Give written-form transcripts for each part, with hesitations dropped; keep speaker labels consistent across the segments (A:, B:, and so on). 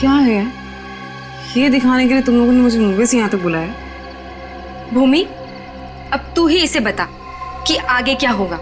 A: क्या है ये दिखाने के लिए तुम लोगों ने मुझे मूवी से यहाँ तक बुलाया?
B: भूमि, अब तू ही इसे बता कि आगे क्या होगा।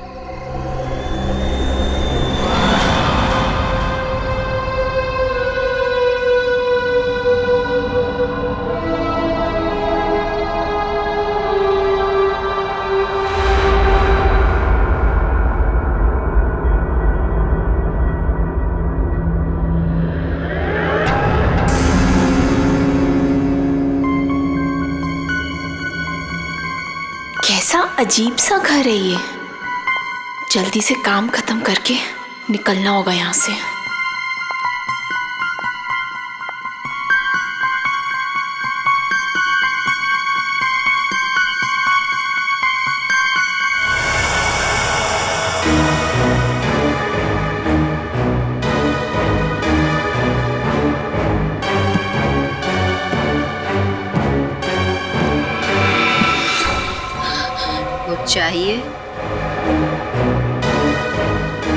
C: कैसा अजीब सा घर है ये। जल्दी से काम खत्म करके निकलना होगा यहाँ से।
B: चाहिए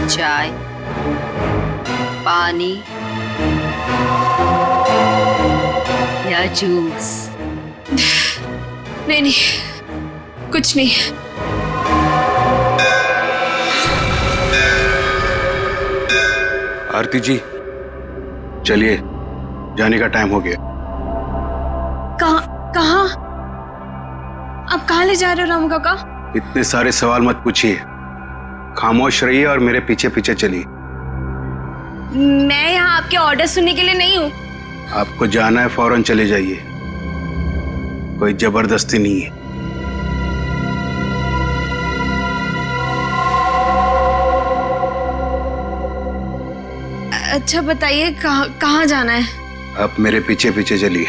B: चाय, पानी या जूस?
A: नहीं नहीं, कुछ नहीं।
D: आरती जी चलिए, जाने का टाइम हो गया।
A: कहाँ? अब कहाँ ले जा रहे हो रामू काका?
D: इतने सारे सवाल मत पूछिए, खामोश रहिए और मेरे पीछे पीछे चलिए।
A: मैं यहाँ आपके ऑर्डर सुनने के लिए नहीं हूँ।
D: आपको जाना है फौरन चले जाइए, कोई जबरदस्ती नहीं है।
A: अच्छा बताइए कहाँ जाना है?
D: आप मेरे पीछे पीछे चलिए।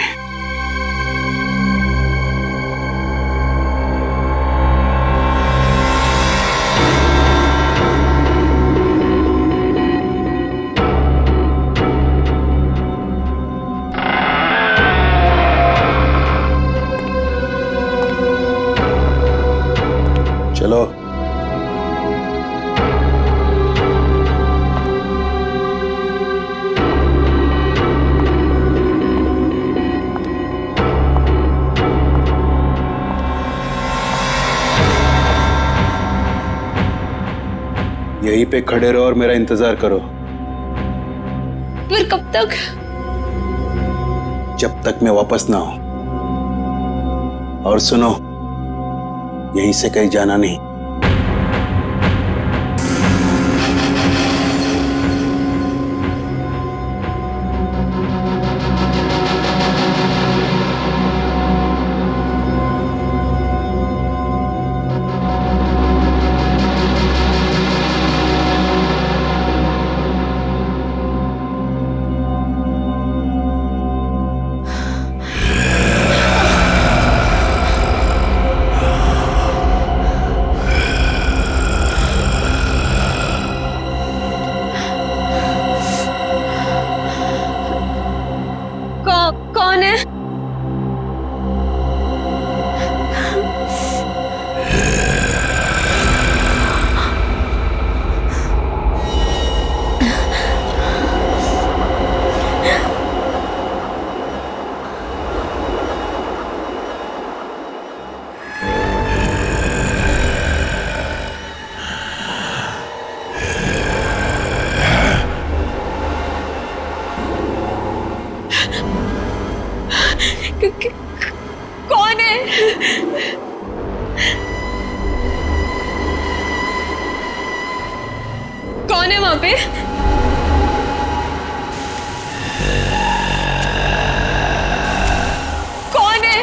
D: चलो यहीं पे खड़े रहो और मेरा इंतजार करो।
A: फिर कब तक?
D: जब तक मैं वापस ना आऊं। और सुनो, यहीं से कहीं जाना नहीं।
A: कौन है? कौन है? कौन है वहां पे? कौन है?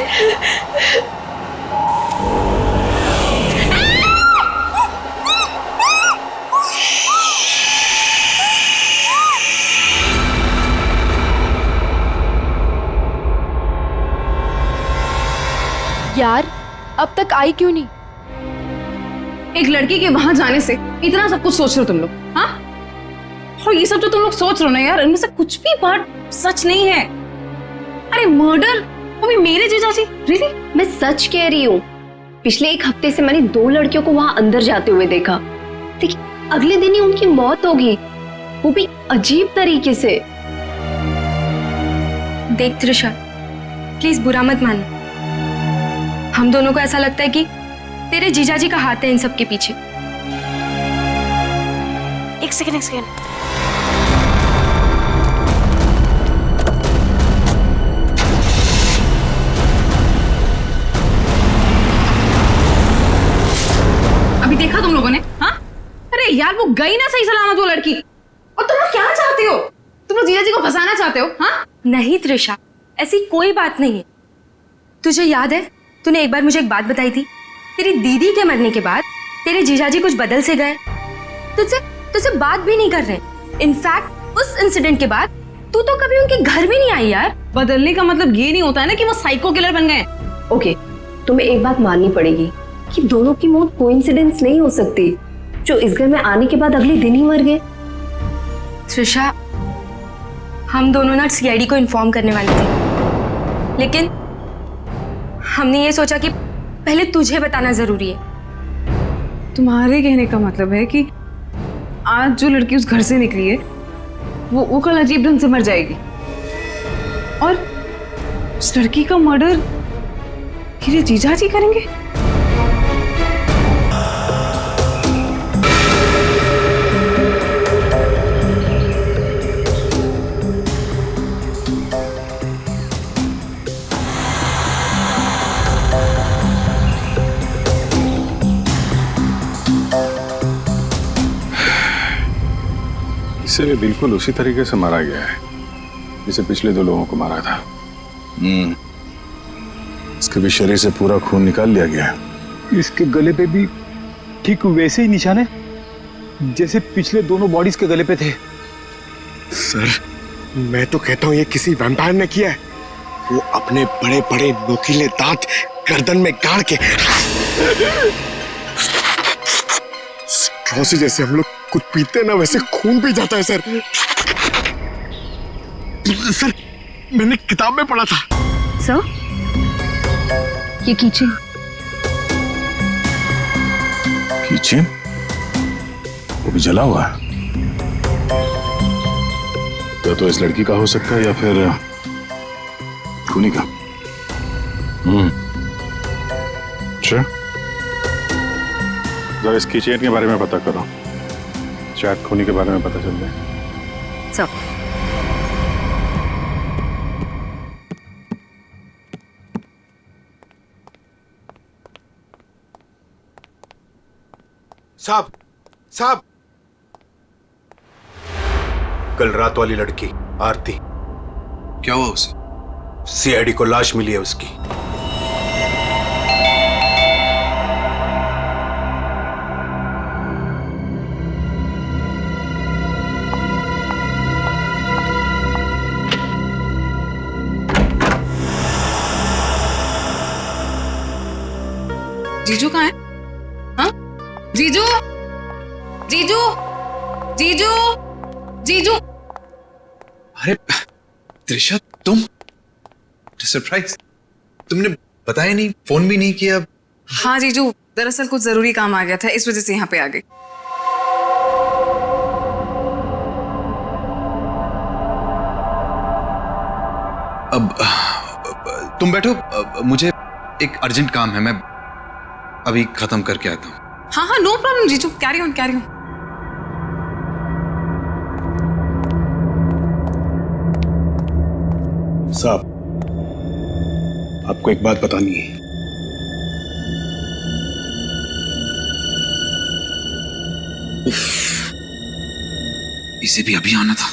E: यार अब तक आई क्यों नहीं?
A: एक लड़की के वहां जाने से इतना सब कुछ सोच रहे हो तुम लोग? हाँ, और ये सब जो तुम लोग सोच रहे हो ना यार, इनमें से कुछ भी बात सच नहीं है। अरे मर्डर, वो भी मेरे जीजाजी? रियली?
F: मैं सच कह रही हूँ। पिछले एक हफ्ते से मैंने 2 लड़कियों को वहां अंदर जाते हुए देखा, लेकिन अगले दिन ही उनकी मौत होगी, वो भी अजीब तरीके से।
B: देख त्रिशा, प्लीज बुरा मत मानना। हम दोनों को ऐसा लगता है कि तेरे जीजाजी का हाथ है इन सब के पीछे।
C: एक सेकेंड।
A: अभी देखा तुम लोगों ने? हाँ, अरे यार वो गई ना सही सलामत वो लड़की। और तुम लोग क्या चाहते हो? तुम लोग जीजा जी को फंसाना चाहते हो? हाँ
B: नहीं त्रिशा, ऐसी कोई बात नहीं है। तुझे याद है तूने एक बार मुझे एक बात बताई थी, तेरी दीदी के मरने के बाद तेरे जीजाजी कुछ बदल से गए, तुझसे बात भी नहीं कर रहे। इनफैक्ट उस इंसिडेंट के बाद तू तो कभी उनके घर भी नहीं आई यार।
A: बदलने का मतलब ये नहीं होता है ना कि वो साइको किलर बन गए।
F: ओके, तुम्हें एक बात माननी पड़ेगी कि दोनों की मौत कोइंसिडेंस नहीं हो सकती, जो इस घर में आने के बाद अगले दिन ही मर गए।
B: त्रिशा, हम दोनों ना सीआईडी को इन्फॉर्म करने वाले थे, लेकिन हमने ये सोचा कि पहले तुझे बताना जरूरी है।
A: तुम्हारे कहने का मतलब है कि आज जो लड़की उस घर से निकली है वो कल अजीब ढंग से मर जाएगी, और उस लड़की का मर्डर मेरे जीजा जी करेंगे?
G: इसे भी बिल्कुल उसी तरीके से मारा गया है जिसे पिछले 2 लोगों को मारा था।
D: इसके भी शरीर से पूरा खून निकाल लिया गया है।
H: इसके गले पे भी ठीक वैसे ही निशान है जैसे पिछले दोनों बॉडीज के गले पे थे।
I: सर, मैं तो कहता हूँ ये किसी वैम्पायर ने किया है। वो अपने बड़े बड़े नोकीले दांत गर्दन में गाड़ के स्ट्रॉ से जैसे हम लोग कुछ पीते हैं ना, वैसे खून पी जाता है सर। सर, मैंने किताब में पढ़ा था।
A: सर, ये कीचेन
D: वो भी जला हुआ है। तो इस लड़की का हो सकता है या फिर खूनी का।
G: अच्छा, जरा इस कीचेन के बारे में पता करो, शायद खूनी के बारे में पता चल जाए।
A: सर,
I: साहब, कल रात वाली लड़की आरती,
J: क्या हुआ उसे?
I: सीआईडी को लाश मिली है उसकी।
A: जीजू कहाँ है? हाँ, जीजू, जीजू, जीजू, जीजू।
J: अरे त्रिशा, तुम सरप्राइज, तुमने बताया नहीं, फोन भी नहीं किया।
A: हाँ जीजू, दरअसल कुछ जरूरी काम आ गया था, इस वजह से यहाँ पे आ गई।
J: अब तुम बैठो, मुझे एक अर्जेंट काम है, मैं अभी खत्म करके आता हूँ।
A: हाँ हाँ, नो प्रॉब्लम जीजू, कैरी ऑन कैरी ऑन।
D: साहब, आपको एक बात बतानी है।
J: इसे भी अभी आना था।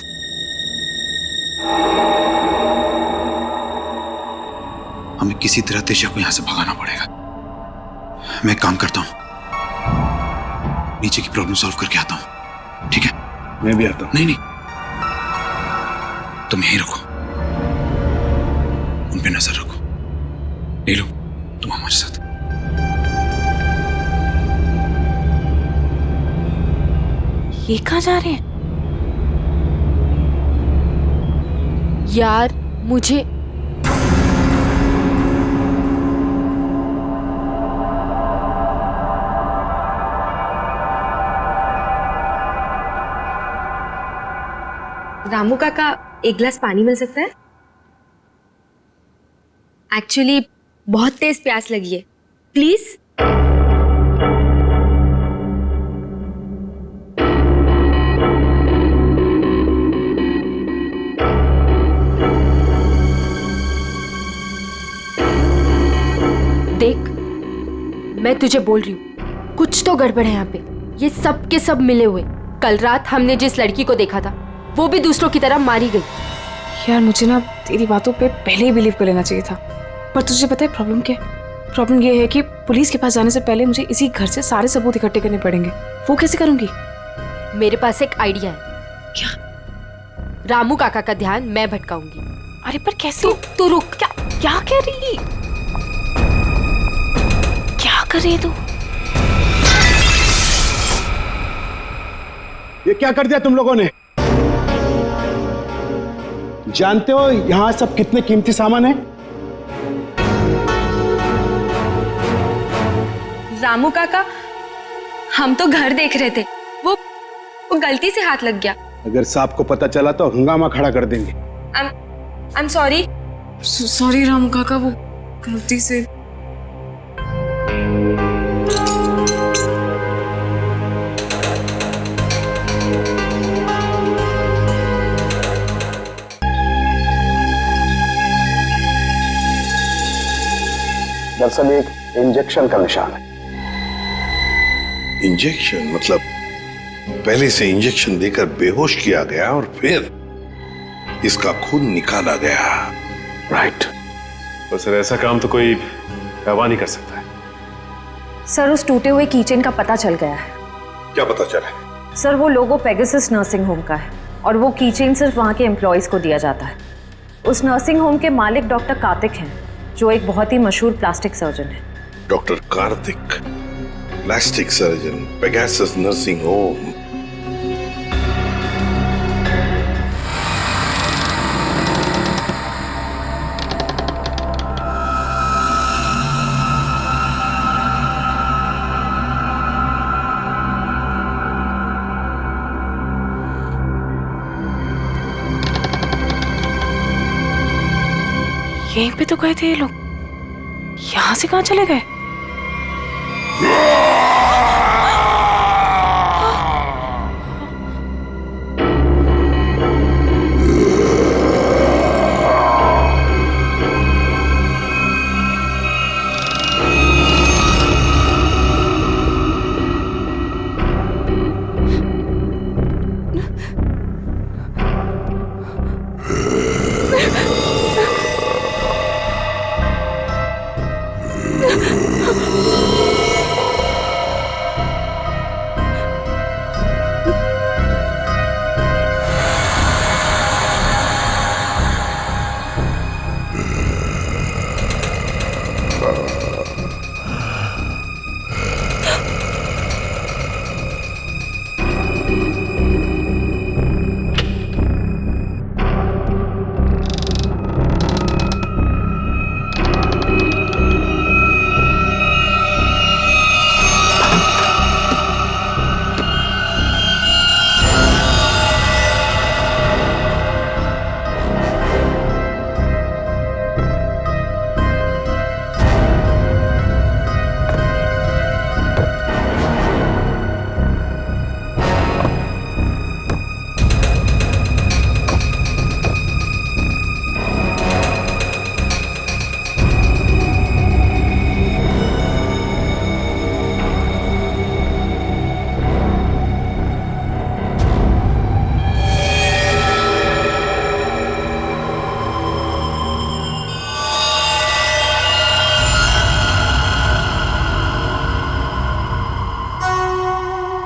J: हमें किसी तरह त्रिशा को यहां से भगाना पड़ेगा। मैं एक काम करता हूं, नीचे की प्रॉब्लम सॉल्व करके आता हूं, ठीक है?
D: मैं भी आता हूं।
J: नहीं, तुम यहीं रखो, उन पे नजर रखो। ले लो, तुम हमारे साथ।
C: ये कहाँ जा रहे हैं?
E: यार मुझे
B: रामू काका, एक गिलास पानी मिल सकता है? एक्चुअली बहुत तेज प्यास लगी है, प्लीज।
E: देख, मैं तुझे बोल रही हूँ, कुछ तो गड़बड़ है यहाँ पे। ये सब के सब मिले हुए। कल रात हमने जिस लड़की को देखा था वो भी दूसरों की तरह मारी गई।
A: यार मुझे ना तेरी बातों पे पहले ही बिलीव कर लेना चाहिए था, पर तुझे पता है प्रॉब्लम क्या है? प्रॉब्लम ये है कि पुलिस के पास जाने से पहले मुझे इसी घर से सारे सबूत इकट्ठे करने पड़ेंगे। वो कैसे करूंगी?
E: मेरे पास एक आइडिया है।
A: क्या?
E: रामू काका का ध्यान मैं भटकाऊंगी।
A: अरे पर कैसे?
E: तू रुक।
A: क्या कह रही? क्या कर रही है तू?
D: ये क्या कर दिया तुम लोगों ने? जानते हो यहां सब कितने कीमती सामान है?
B: रामू काका, हम तो घर देख रहे थे, वो गलती से हाथ लग गया।
D: अगर साहब को पता चला तो हंगामा खड़ा कर देंगे।
B: I am sorry.
A: Sorry Ramu काका, वो गलती से।
D: दरअसल एक इंजेक्शन का निशान है।
I: इंजेक्शन मतलब पहले से इंजेक्शन देकर बेहोश किया गया और फिर इसका खून निकाला गया।
D: राइट।
G: पर सर ऐसा काम तो कोई गवाह नहीं कर सकता है।
F: सर उस टूटे हुए कीचेन का पता चल गया है।
I: क्या पता चला?
F: सर वो लोगो पेगासस नर्सिंग होम का है और वो कीचेन सिर्फ वहाँ के एम्प्लॉयज को दिया जाता है। उस नर्सिंग होम के मालिक डॉक्टर कार्तिक हैं, जो एक बहुत ही मशहूर प्लास्टिक सर्जन है।
I: Doctor Kartik, plastic surgeon, Pegasus nursing home.
A: यहीं पे तो गए थे ये लोग, यहाँ से कहाँ चले गए?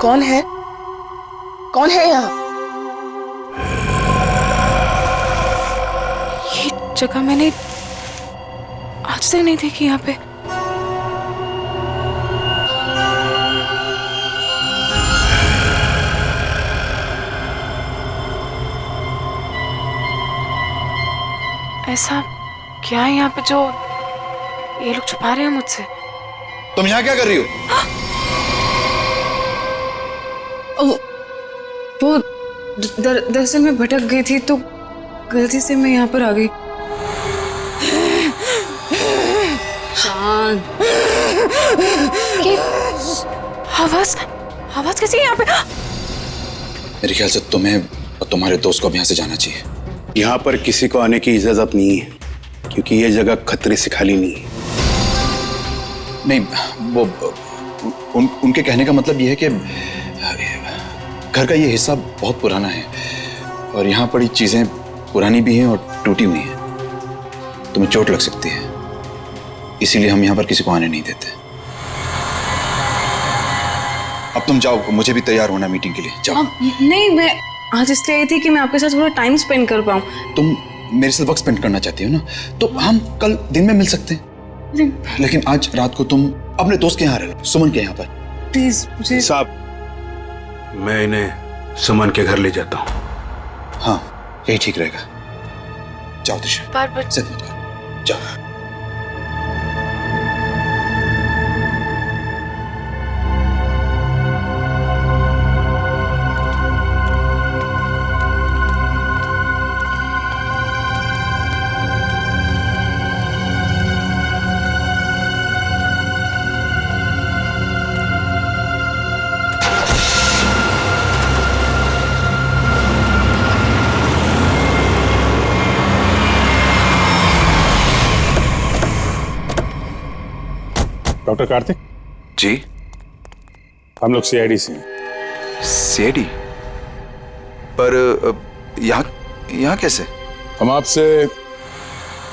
K: कौन है? कौन है यहाँ?
A: ये जगह मैंने आज तक नहीं देखी यहाँ पे। ऐसा क्या है यहाँ पे जो ये लोग छुपा रहे हैं मुझसे?
I: तुम यहाँ क्या कर रही हो?
A: वो दरअसल मैं भटक गई थी तो गलती से मैं यहाँ पर आ गई। चांद, आवाज आवाज कैसी है यहाँ पे?
J: मेरे ख्याल से तुम्हें और तुम्हारे दोस्त को अब यहाँ से जाना चाहिए।
D: यहाँ पर किसी को आने की इजाजत नहीं है, क्योंकि ये जगह खतरे से खाली नहीं है।
J: नहीं, वो उनके कहने का मतलब ये है कि घर का ये हिस्सा बहुत पुराना है और यहाँ पड़ी चीजें पुरानी भी हैं और टूटी हुई हैं। तुम्हें चोट लग सकती है, इसीलिए हम यहाँ पर किसी को आने नहीं देते। अब तुम जाओ, मुझे भी तैयार होना मीटिंग के लिए। जाओ।
A: नहीं, मैं आज इसलिए आई थी कि मैं आपके साथ थोड़ा टाइम स्पेंड कर पाऊँ।
J: तुम मेरे साथ वक्त स्पेंड करना चाहती हो ना, तो हम कल दिन में मिल सकते हैं। लेकिन आज रात को तुम अपने दोस्त के यहाँ रह लो, सुमन के यहाँ पर।
A: प्लीज मुझे।
D: साहब, मैं इन्हें सुमन के घर ले जाता हूँ।
J: हाँ, यही ठीक रहेगा। जाओ दिशा,
A: बार-बार
J: जिद मत करो, जाओ।
G: डॉक्टर कार्तिक
J: जी,
G: हम लोग सीआईडी से हैं।
J: सीआईडी? पर यहाँ कैसे?
G: हम आपसे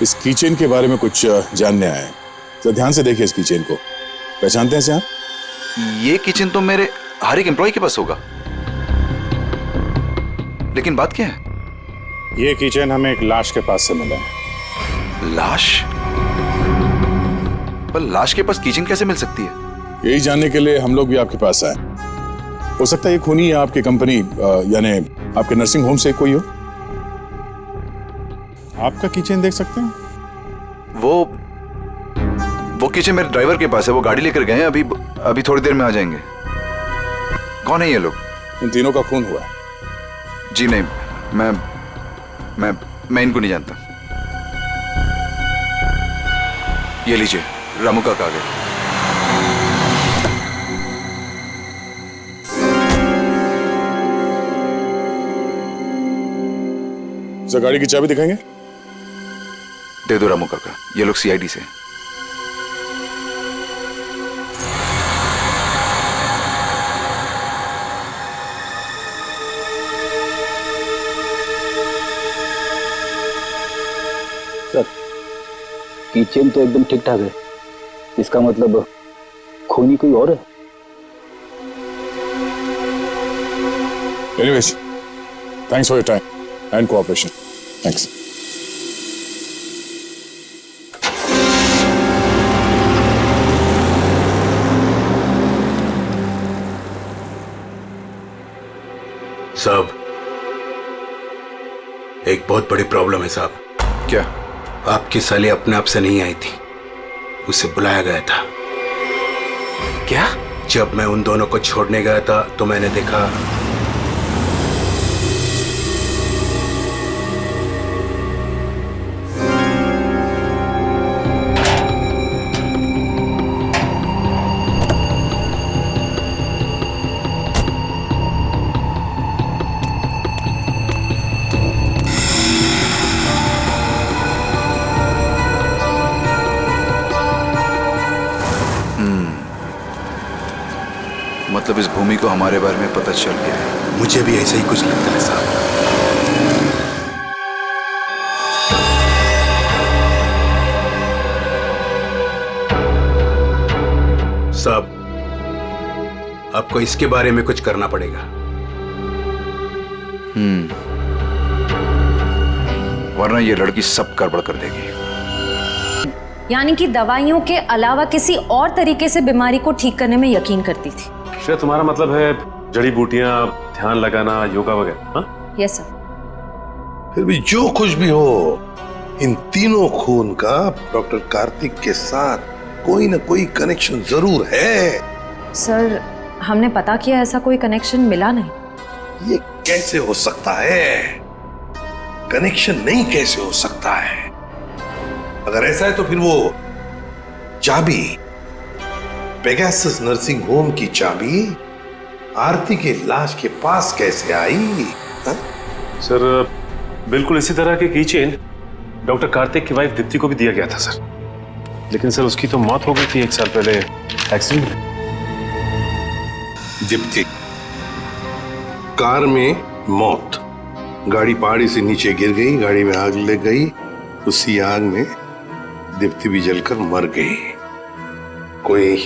G: इस कीचेन के बारे में कुछ जानने आए हैं। तो ध्यान से देखिए इस कीचेन को। पहचानते हैं इसे आप?
J: ये किचन तो मेरे हर एक एम्प्लॉय के पास होगा, लेकिन बात क्या है?
G: ये कीचेन हमें एक लाश के पास से मिला है।
J: लाश? पर लाश के पास किचन कैसे मिल सकती है?
G: यही जानने के लिए हम लोग भी आपके पास आए। हो सकता है ये खूनी या आपकी कंपनी यानी आपके नर्सिंग होम से कोई हो। आपका किचन देख सकते हैं?
J: वो किचन मेरे ड्राइवर के पास है, वो गाड़ी लेकर गए हैं, अभी थोड़ी देर में आ जाएंगे। कौन है ये लोग?
G: इन तीनों का खून हुआ है।
J: जी नहीं, मैं इनको नहीं जानता। ये लीजिए, रामू का कागज।
G: सर, गाड़ी की चाबी दिखाएंगे?
J: दे दो रामू काका, ये लोग सीआईडी से।
H: सर, किचन तो एकदम ठीक ठाक है, इसका मतलब खूनी कोई और है।
G: Anyways, thanks for your time and cooperation. Thanks.
D: साहब, एक बहुत बड़ी प्रॉब्लम है साहब।
J: क्या?
D: आपकी साली अपने आप से नहीं आई थी, उसे बुलाया गया था।
J: क्या?
D: जब मैं उन दोनों को छोड़ने गया था तो मैंने देखा
J: मतलब इस भूमि को हमारे बारे में पता चल गया है।
D: मुझे भी ऐसा ही कुछ लगता है साहब। साहब, आपको इसके बारे में कुछ करना पड़ेगा।
J: वरना ये लड़की सब गड़बड़ कर देगी।
F: यानी कि दवाइयों के अलावा किसी और तरीके से बीमारी को ठीक करने में यकीन करती थी।
L: शायद तुम्हारा मतलब है जड़ी बूटियां, ध्यान लगाना, योगा वगैरह।
F: Yes sir.
I: फिर भी जो कुछ भी हो, इन तीनों खून का डॉक्टर कार्तिक के साथ कोई ना कोई कनेक्शन जरूर है।
F: सर, हमने पता किया, ऐसा कोई कनेक्शन मिला नहीं।
I: ये कैसे हो सकता है? कनेक्शन नहीं कैसे हो सकता है? अगर ऐसा है तो फिर वो चाबी, पेगासस नर्सिंग होम की चाबी आरती के लाश के पास कैसे आई? हा?
L: सर बिल्कुल इसी तरह के कीचेन डॉक्टर कार्तिक की वाइफ दीप्ति को भी दिया गया था सर, लेकिन सर उसकी तो मौत हो गई थी 1 साल पहले एक्सीडेंट में।
I: दीप्ति, कार में मौत, गाड़ी पहाड़ी से नीचे गिर गई, गाड़ी में आग लग गई, उसी आग में दीप्ति भी जलकर मर गई। कोई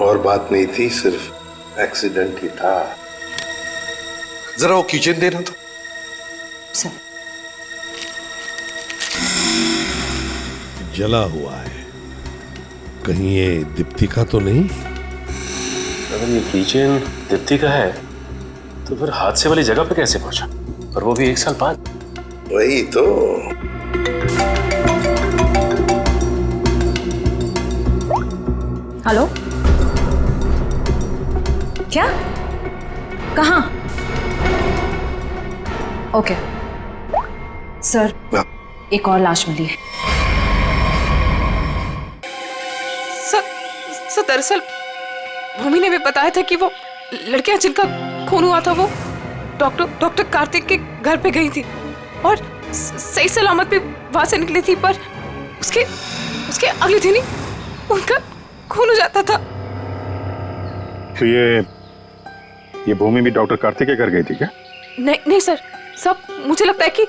I: और बात नहीं थी, सिर्फ एक्सीडेंट ही था। जरा वो किचन देना था।
F: सर,
I: जला हुआ है, कहीं ये दीप्ति का तो नहीं?
L: अगर ये किचन दीप्ति का है तो फिर हादसे वाली जगह पे कैसे पहुंचा, और वो भी 1 साल बाद?
I: वही तो।
F: हेलो, क्या? कहाँ? ओके सर, एक और लाश मिली है।
C: सर दरअसल भूमि ने भी बताया था कि वो लड़कियां जिनका खून हुआ था वो डॉक्टर कार्तिक के घर पे गई थी और सही सलामत भी वहां से निकली थी, पर उसके अगले दिन ही उनका खून हो जाता था।
G: तो ये भूमि भी डॉक्टर कार्तिक के घर गई थी क्या?
C: नहीं सर, सब मुझे लगता है कि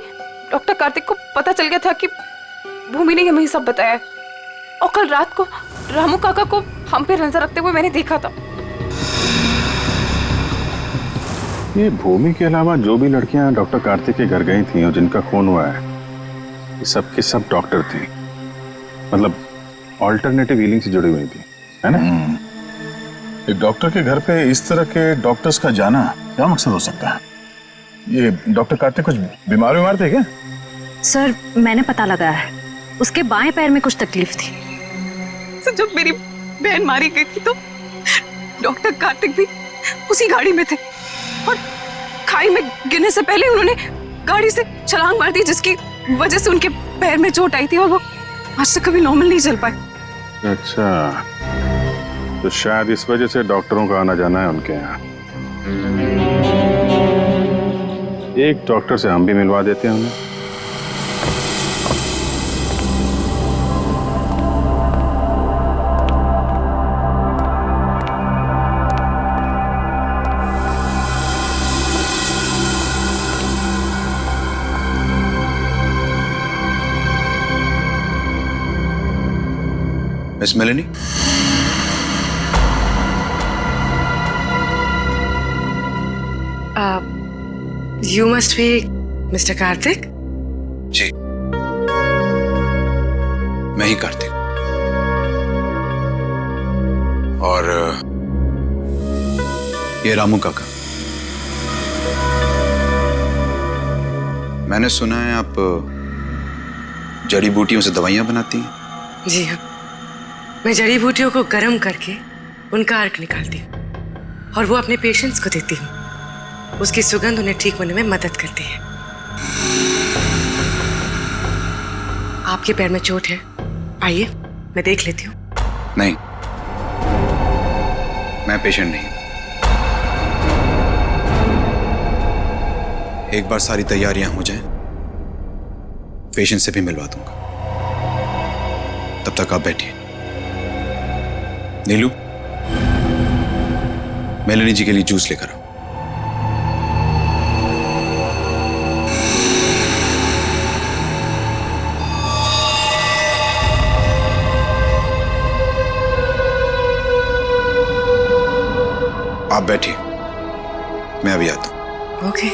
C: डॉक्टर कार्तिक को पता चल गया था कि भूमि ने हमें सब बताया, और कल रात को रामू काका को हम पे नजर रखते हुए मैंने देखा था।
G: ये भूमि के अलावा जो भी लड़कियां डॉक्टर कार्तिक के घर गई थी और जिनका खून हुआ है, ये सब के सब डॉक्टर थे, मतलब ऑल्टरनेटिव हीलिंग से जुड़ी हुई थी, है ना? एक डॉक्टर के घर पे इस तरह के डॉक्टर्स का जाना क्या मकसद हो सकता है? ये डॉक्टर कार्तिक कुछ बीमार थे क्या?
F: सर, मैंने पता लगाया है, उसके बाएं पैर में कुछ तकलीफ थी।
C: सर, जब मेरी बहन मारी गई थी तो डॉक्टर कार्तिक भी उसी गाड़ी में थे, और खाई में गिरने से पहले उन्होंने गाड़ी से छलांग मार दी, जिसकी वजह से उनके पैर में चोट आई थी और वो आज तक कभी नॉर्मल नहीं चल पाए।
G: अच्छा, तो शायद इस वजह से डॉक्टरों का आना जाना है उनके यहाँ। एक डॉक्टर से हम भी मिलवा देते हैं उन्हें।
J: Miss Melanie,
C: You must be Mr. Kartik?
J: जी, मैं ही कार्तिक। और ये रामू काका। मैंने सुना है आप जड़ी बूटियों से दवाइयां बनाती हैं।
C: जी हाँ, मैं जड़ी बूटियों को गर्म करके उनका अर्क निकालती हूँ और वो अपने पेशेंट्स को देती हूँ। उसकी सुगंध उन्हें ठीक होने में मदद करती है। आपके पैर में चोट है, आइए मैं देख लेती हूँ।
J: नहीं, मैं पेशेंट नहीं। एक बार सारी तैयारियां हो जाएं, पेशेंट से भी मिलवा दूंगा। तब तक आप बैठिए। नीलू, मेलेनी जी के लिए जूस लेकर आओ। आप बैठिए, मैं अभी आता हूं।
C: ओके।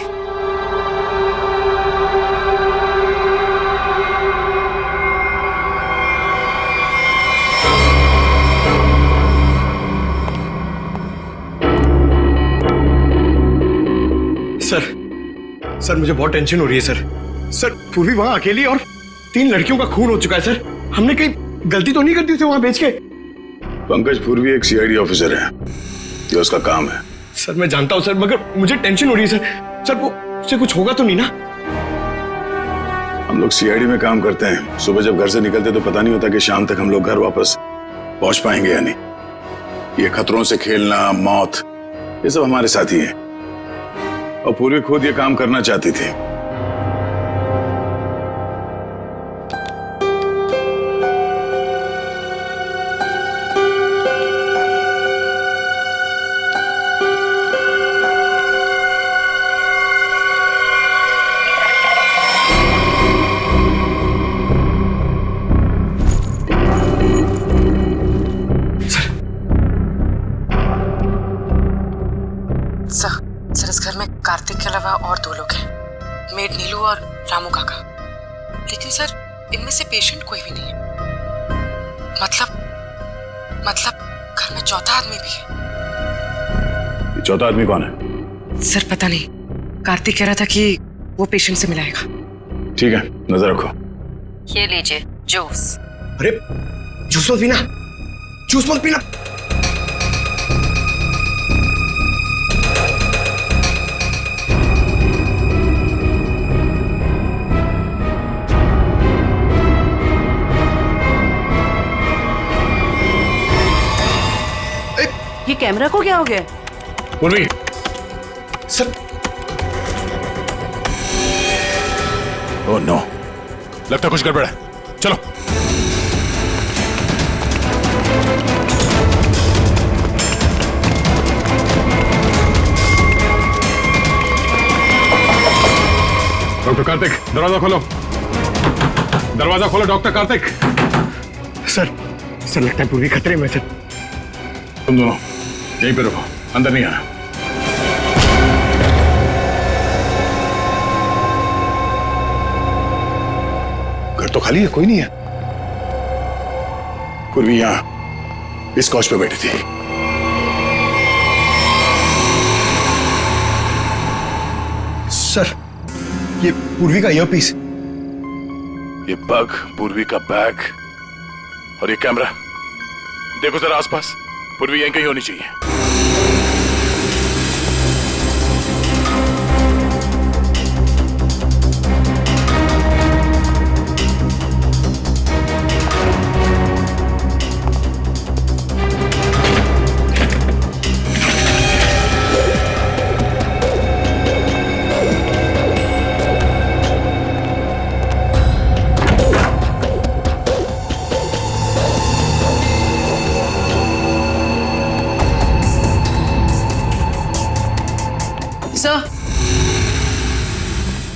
M: सर मुझे बहुत टेंशन हो रही है सर, पूर्वी वहां अकेली और 3 लड़कियों का खून हो चुका है सर। हमने कहीं गलती तो नहीं कर दी उसे वहां भेज के?
G: पंकज पूर्वी एक सीआईडी ऑफिसर है, ये उसका काम है।
M: सर मैं जानता हूं सर, मगर मुझे टेंशन हो रही है सर। वो उसे कुछ होगा तो नहीं ना?
G: हम लोग सीआईडी में काम करते हैं, सुबह जब घर से निकलते तो पता नहीं होता कि शाम तक हम लोग घर वापस पहुंच पाएंगे या नहीं। ये खतरों से खेलना, मौत, ये सब हमारे साथी है। और पूर्वी खुद ये काम करना चाहती थी।
K: सर इस घर में कार्तिक के अलावा और 2 लोग हैं, मेड नीलू और रामू काका। लेकिन सर इनमें से पेशेंट कोई भी नहीं है। मतलब घर में चौथा आदमी भी है।
G: ये चौथा आदमी कौन है?
K: सर पता नहीं, कार्तिक कह रहा था कि वो पेशेंट से मिलाएगा।
G: ठीक है, नजर रखो।
B: ये लीजिए जूस।
M: अरे जूस मत पीना, जूस मत पीना।
K: ये कैमरा को क्या हो गया?
M: पूर्वी सर।
G: ओह नो, लगता कुछ गड़बड़ है। चलो। डॉक्टर कार्तिक, दरवाजा खोलो। दरवाजा खोलो डॉक्टर कार्तिक।
M: सर लगता है पूर्वी खतरे में। सर
G: तुम दोनों यहीं पे रुको, अंदर नहीं आना। घर तो खाली है, कोई नहीं है। पूर्वी यहां इस कॉच पे बैठी थी।
M: सर ये पूर्वी का ईयरपीस।
G: ये पग, पूर्वी का बैग और ये कैमरा। देखो जरा आसपास, पूर्वी यहीं कहीं होनी चाहिए।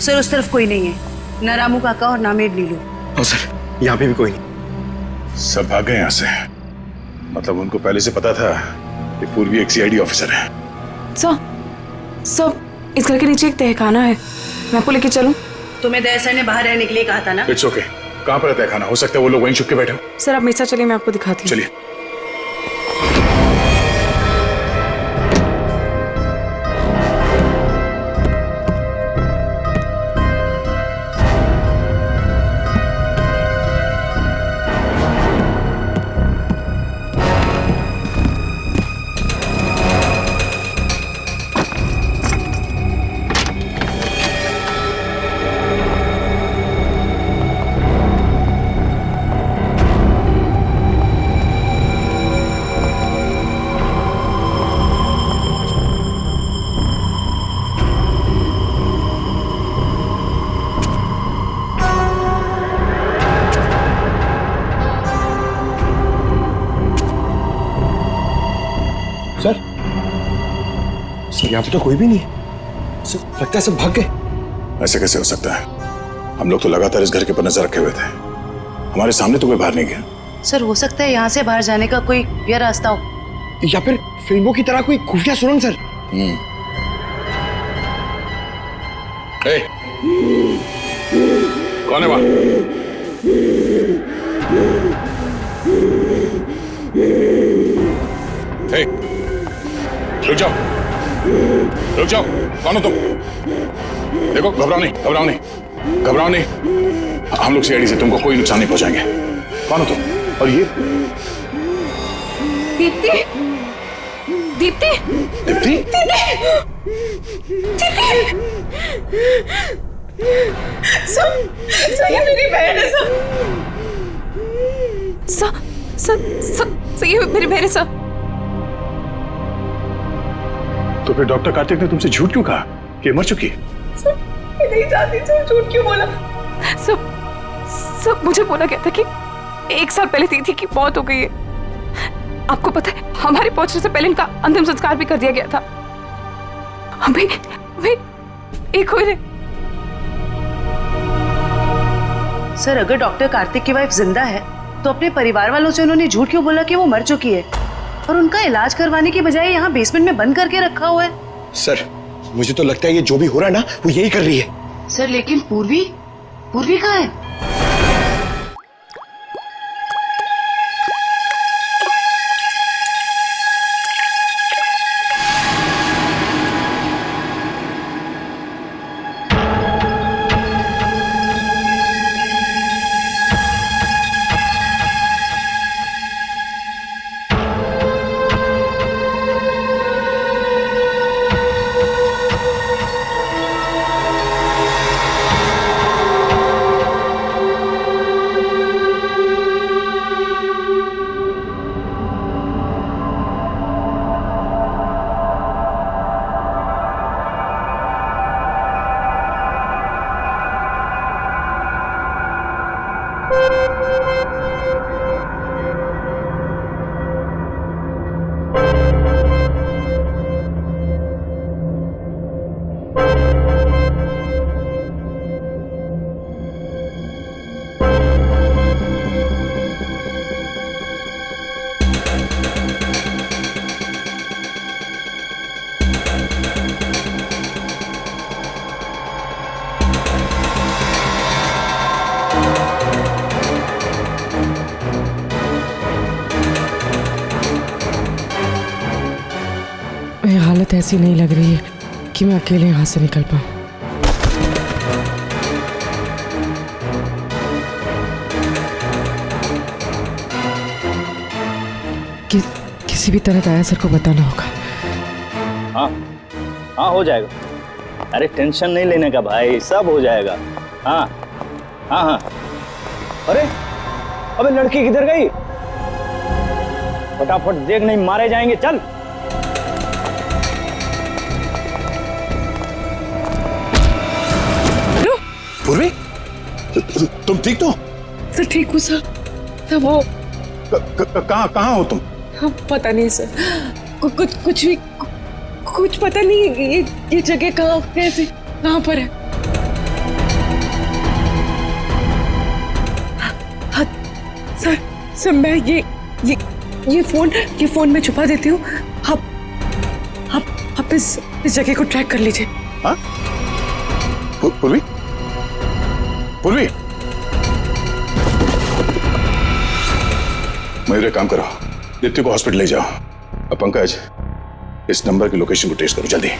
K: सर उस तरफ कोई नहीं है, ना रामू काका और ना मेड नीलू।
M: और सर यहाँ पे भी कोई नहीं।
G: सब भाग गए यहाँ से। मतलब उनको पहले से पता था कि पूर्वी एक सीआईडी ऑफिसर है।
C: सर इस घर के नीचे एक तहखाना है, मैं आपको लेके चलूं?
K: तुम्हें दया सर ने बाहर रहने के लिए कहा था ना।
G: It's okay. कहाँ पर है तहखाना? हो सकता है वो लोग वहीं छुप के बैठे हो।
C: सर आप मेरे साथ चलिए, मैं आपको दिखाती हूँ।
G: चलिए।
M: सर यहाँ पे तो कोई भी नहीं है। सर लगता है सब भाग गए।
G: ऐसे कैसे हो सकता है? हम लोग तो लगातार इस घर के ऊपर नजर रखे हुए थे। हमारे सामने तो कोई बाहर नहीं गया।
K: सर हो सकता है यहाँ से बाहर जाने का कोई ये रास्ता हो,
M: या फिर फिल्मों की तरह कोई खुफिया सुरंग। सर
G: कौन है वहां? रुक जाओ, रुक जाओ। कौन हो तुम? देखो, घबराओ नहीं। हम लोग सीआईडी से तुमको कोई नुकसान नहीं पहुंचाएंगे। कौन हो तुम? और ये
C: दीप्ति। सर ये मेरी बहन है। सब सही है मेरे साथ।
G: तो फिर डॉक्टर कार्तिक ने तुमसे झूठ क्यों कहा कि मर चुकी है?
C: मैं नहीं जानती सर, झूठ क्यों बोला? सब मुझे बोला गया था कि 1 साल पहले दीदी की मौत हो गई है। आपको पता है, हमारे पहुंचने से पहले इनका अंतिम संस्कार भी कर दिया गया था। हमें एक हुए ने।
K: सर, अगर डॉक्टर कार्तिक की वाइफ जिंदा है तो अपने परिवार वालों से उन्होंने झूठ क्यों बोला कि वो मर चुकी है और उनका इलाज करवाने की बजाय यहाँ बेसमेंट में बंद करके रखा हुआ है?
M: सर, मुझे तो लगता है ये जो भी हो रहा है ना, वो यही कर रही है।
K: सर, लेकिन पूर्वी कहाँ है? हालत ऐसी नहीं लग रही है कि मैं अकेले यहाँ से निकल पाऊँ। किसी भी तरह दया सर को बताना होगा।
H: हाँ हो जाएगा। अरे टेंशन नहीं लेने का भाई, सब हो जाएगा। हाँ। अरे अबे लड़की किधर गई? फटाफट देख, नहीं मारे जाएंगे। चल।
G: पूर्वी, तुम ठीक तो?
C: सर ठीक हूँ सर। तब वो
G: कहाँ हो तुम?
C: पता नहीं सर, कुछ पता नहीं। ये जगह कहाँ पर है? सर मैं ये फोन में छुपा देती हूँ। आप इस जगह को ट्रैक कर लीजिए।
G: हाँ? पूर्वी, मयूर एक काम करो, दीप्ति को हॉस्पिटल ले जाओ। अब पंकज, इस नंबर की लोकेशन को ट्रेस करो जल्दी।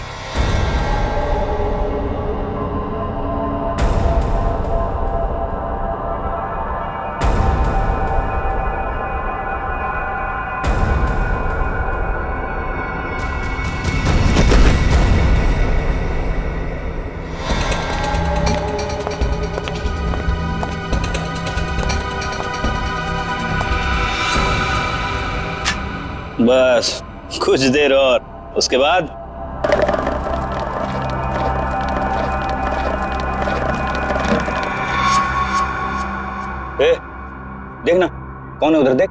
H: बस कुछ देर और, उसके बाद देखना कौन है उधर, देख।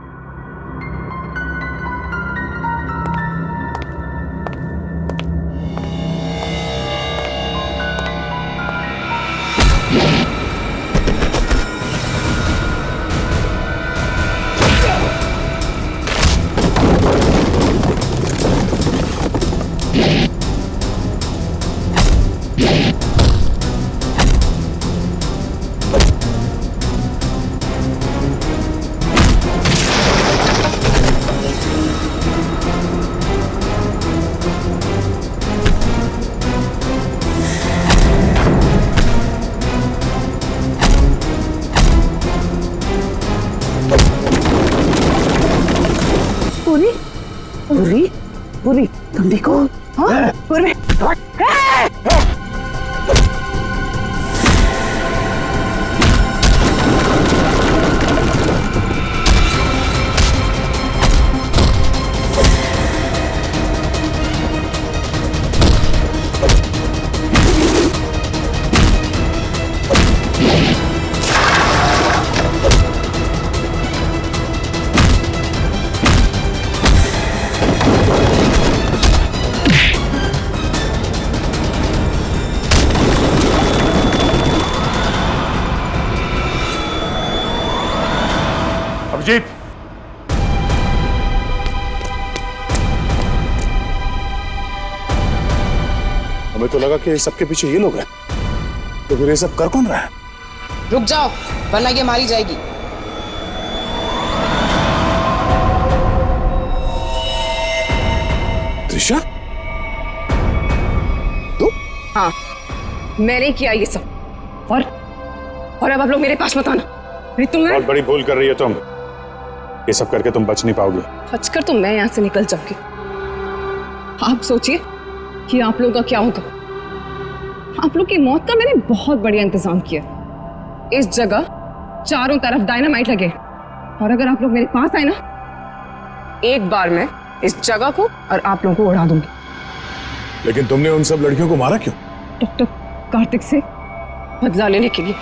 K: पूरी तुम देखो। हाँ? पूरी
G: हमें तो लगा कि सबके पीछे ये लोग हैं, तो फिर ये सब कर कौन रहा है?
K: रुक जाओ वरना ये मारी जाएगी।
G: त्रिशा,
A: हाँ, मैंने किया ये सब। और अब आप लोग मेरे पास मत आना। नहीं तुम्हें
G: बहुत बड़ी भूल कर रही है तुम। ये सब करके तुम बच नहीं पाओगी।
A: बचकर तो मैं यहाँ से निकल जाऊंगी। आप सोचिए कि आप लोगों का क्या होगा। आप लोग की मौत का मैंने बहुत बढ़िया इंतजाम किया। इस जगह चारों तरफ डायनामाइट लगे, और अगर आप लोग मेरे पास आए ना, एक बार मैं इस जगह को और आप लोगों को उड़ा दूंगी।
G: लेकिन तुमने उन सब लड़कियों को मारा क्यों?
A: डॉक्टर कार्तिक से बदला लेने के लिए।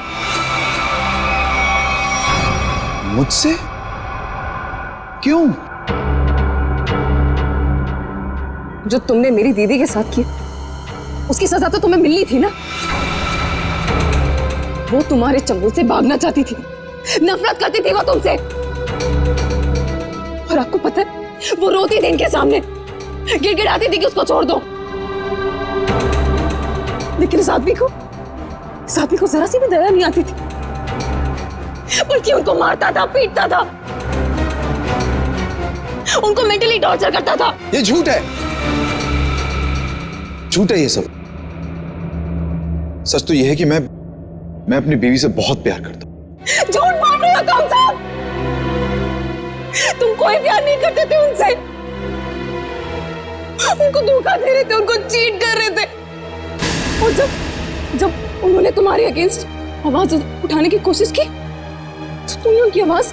J: मुझसे? क्यों?
A: जो तुमने मेरी दीदी के साथ किया, उसकी सजा तो तुम्हें मिलनी थी ना। वो तुम्हारे चंगुल से भागना चाहती थी, नफरत करती थी वो तुमसे। और आपको पता है, वो रोती थी इनके सामने, गिड़गिड़ाती थी कि उसको छोड़ दो। लेकिन इस आदमी को जरा सी भी दया नहीं आती थी, बल्कि उनको मारता था, पीटता था, उनको मेंटली टॉर्चर करता था।
J: ये झूठ है, झूठ है ये सब। सच तो ये है कि मैं अपनी बीवी से बहुत प्यार करता हूं।
A: झूठ बोल रहे हो तुम सब। तुम कोई प्यार नहीं करते थे उनसे, उनको धोखा दे रहे थे, उनको चीट कर रहे थे। और जब उन्होंने तुम्हारे अगेंस्ट आवाज उठाने की कोशिश की, तो तुमने उनकी आवाज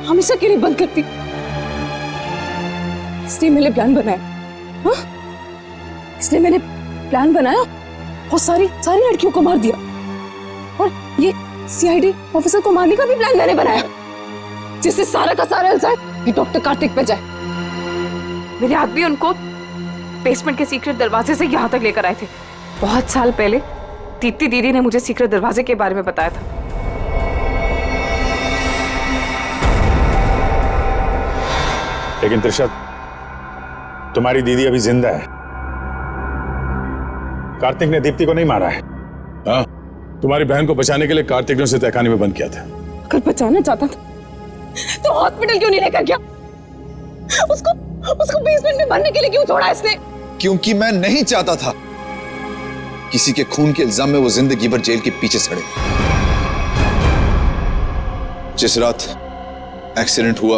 A: हमेशा के लिए बंद कर दी। इसलिए मैंने प्लान बनाया। हाँ, इसलिए मैंने प्लान बनाया और सारी लड़कियों को मार दिया। और ये सीआईडी ऑफिसर को मारने का भी प्लान मैंने बनाया, जिससे सारा का सारा इल्जाम ये डॉक्टर कार्तिक पे जाए।
C: मेरे आदमी उनको बेसमेंट के सीक्रेट दरवाजे से यहाँ तक लेकर आए थे। बहुत साल पहले दीप्ति दीदी ने मुझे सीक्रेट दरवाजे के बारे में बताया था।
G: लेकिन त्रिशा, तुम्हारी दीदी अभी जिंदा है। कार्तिक ने दीप्ति को नहीं मारा है। हाँ, तुम्हारी बहन को बचाने के लिए कार्तिक ने उसे तहखाने में बंद किया था।
A: अगर बचाना चाहता था तो हॉस्पिटल क्यों नहीं लेकर गया? उसको बेसमेंट में भरने के लिए क्यों छोड़ा इसने?
J: क्योंकि मैं नहीं चाहता था किसी के खून के इल्जाम में वो जिंदगी भर जेल के पीछे सड़े। जिस रात एक्सीडेंट हुआ,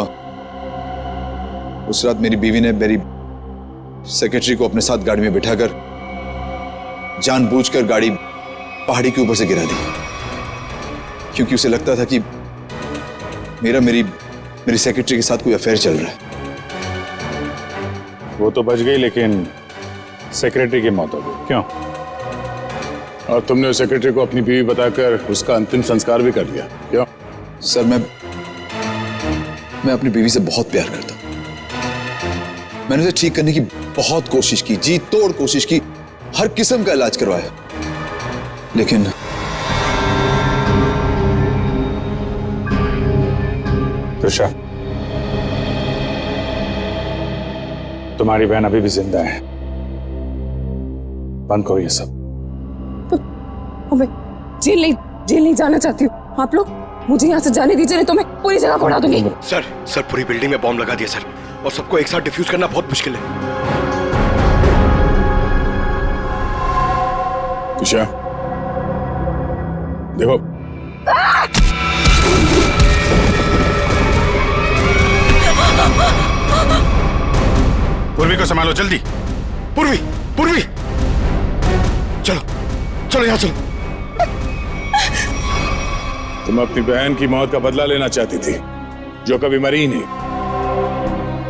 J: उस रात मेरी बीवी ने मेरी सेक्रेटरी को अपने साथ गाड़ी में बिठाकर जानबूझकर गाड़ी पहाड़ी के ऊपर से गिरा दी, क्योंकि उसे लगता था कि मेरी सेक्रेटरी के साथ कोई अफेयर चल रहा है।
G: वो तो बच गई, लेकिन सेक्रेटरी की मौत हो गई। क्यों? और तुमने उस सेक्रेटरी को अपनी बीवी बताकर उसका अंतिम संस्कार भी कर दिया। क्यों?
J: सर, मैं अपनी बीवी से बहुत प्यार करता हूं। मैंने उसे ठीक करने की बहुत कोशिश की, जी तोड़ कोशिश की, हर किस्म का इलाज करवाया, लेकिन
G: त्रिशा, तुम्हारी बहन अभी भी जिंदा है। बंद करो ये सब।
A: मैं जेल नहीं जाना चाहती हूँ। आप लोग मुझे यहाँ से जाने दीजिए, नहीं तो मैं पूरी जगह को उड़ा दूंगी।
M: सर पूरी बिल्डिंग में बॉम्ब लगा दिया सर, और सबको एक साथ डिफ्यूज करना बहुत मुश्किल है।
G: त्रिशा, देखो, पूर्वी को संभालो जल्दी। पूर्वी, चलो यहाँ चलो। तुम अपनी बहन की मौत का बदला लेना चाहती थी, जो कभी मरी ही नहीं।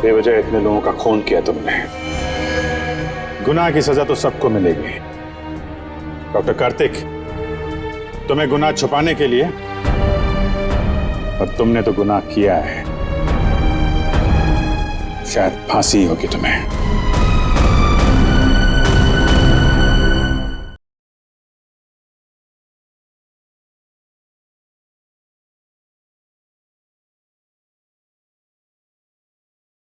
G: बेवजह इतने लोगों का खून किया तुमने। गुनाह की सजा तो सबको मिलेगी। डॉक्टर कार्तिक, तुम्हें गुनाह छुपाने के लिए, और तुमने तो गुनाह किया है। शायद फांसी होगी तुम्हें।